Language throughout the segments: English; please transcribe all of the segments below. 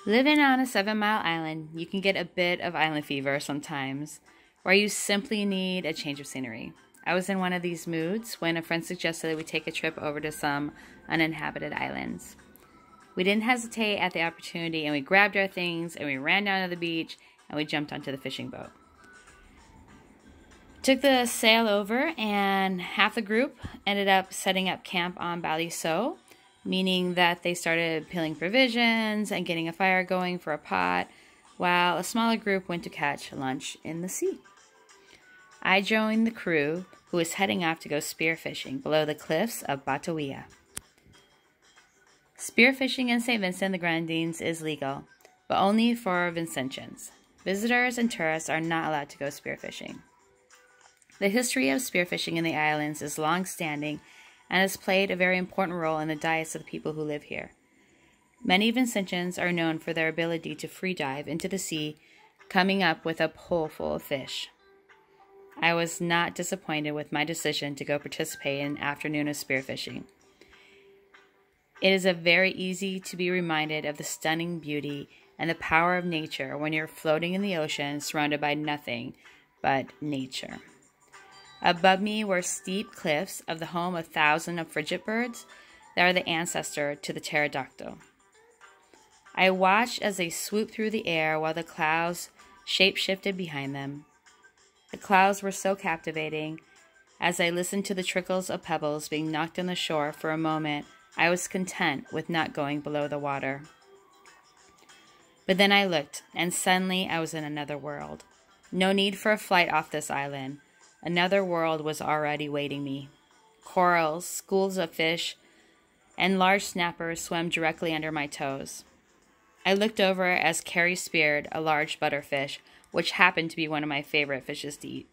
Living on a 7-mile island, you can get a bit of island fever sometimes, where you simply need a change of scenery. I was in one of these moods when a friend suggested that we take a trip over to some uninhabited islands. We didn't hesitate at the opportunity, and we grabbed our things and we ran down to the beach and we jumped onto the fishing boat. Took the sail over, and half the group ended up setting up camp on Baliso, meaning that they started peeling provisions and getting a fire going for a pot, while a smaller group went to catch lunch in the sea. I joined the crew, who was heading off to go spearfishing below the cliffs of Batawia. Spearfishing in St. Vincent and the Grenadines is legal, but only for Vincentians. Visitors and tourists are not allowed to go spearfishing. The history of spearfishing in the islands is long-standing and has played a very important role in the diets of the people who live here. Many Vincentians are known for their ability to free dive into the sea, coming up with a pole full of fish. I was not disappointed with my decision to go participate in an afternoon of spearfishing. It is very easy to be reminded of the stunning beauty and the power of nature when you're floating in the ocean surrounded by nothing but nature. Above me were steep cliffs of the home of thousands of frigate birds that are the ancestor to the pterodactyl. I watched as they swooped through the air while the clouds shape-shifted behind them. The clouds were so captivating. As I listened to the trickles of pebbles being knocked on the shore for a moment, I was content with not going below the water. But then I looked, and suddenly I was in another world. No need for a flight off this island. Another world was already waiting me. Corals, schools of fish, and large snappers swam directly under my toes. I looked over as Carrie speared a large butterfish, which happened to be one of my favorite fishes to eat.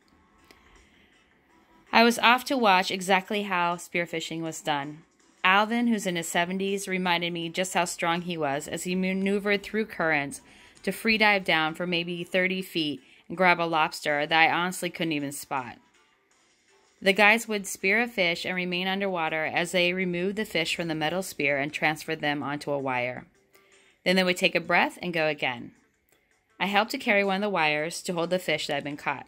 I was off to watch exactly how spearfishing was done. Alvin, who's in his 70s, reminded me just how strong he was as he maneuvered through currents to free dive down for maybe 30 feet and grab a lobster that I honestly couldn't even spot. The guys would spear a fish and remain underwater as they removed the fish from the metal spear and transferred them onto a wire. Then they would take a breath and go again. I helped to carry one of the wires to hold the fish that had been caught.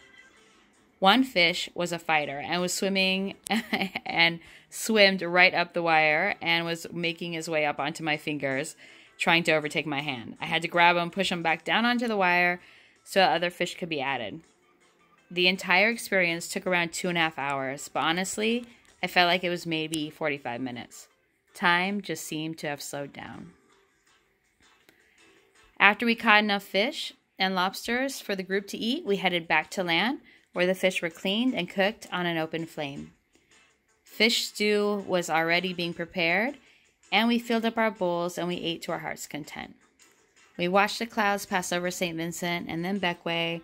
One fish was a fighter and was swimming and swimmed right up the wire and was making his way up onto my fingers, trying to overtake my hand. I had to grab him, push him back down onto the wire so that other fish could be added. The entire experience took around 2.5 hours, but honestly, I felt like it was maybe 45 minutes. Time just seemed to have slowed down. After we caught enough fish and lobsters for the group to eat, we headed back to land, where the fish were cleaned and cooked on an open flame. Fish stew was already being prepared, and we filled up our bowls and we ate to our heart's content. We watched the clouds pass over St. Vincent and then Beckway,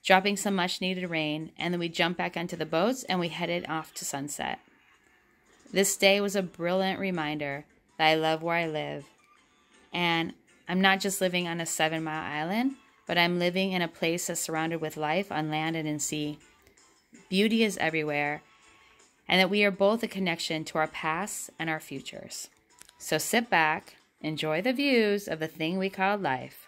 dropping some much-needed rain, and then we jumped back onto the boats and we headed off to sunset. This day was a brilliant reminder that I love where I live, and I'm not just living on a 7-mile island, but I'm living in a place that's surrounded with life on land and in sea. Beauty is everywhere, and that we are both a connection to our past and our futures. So sit back, enjoy the views of the thing we call life.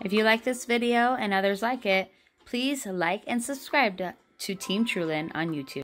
If you like this video and others like it, please like and subscribe to Team Trulin on YouTube.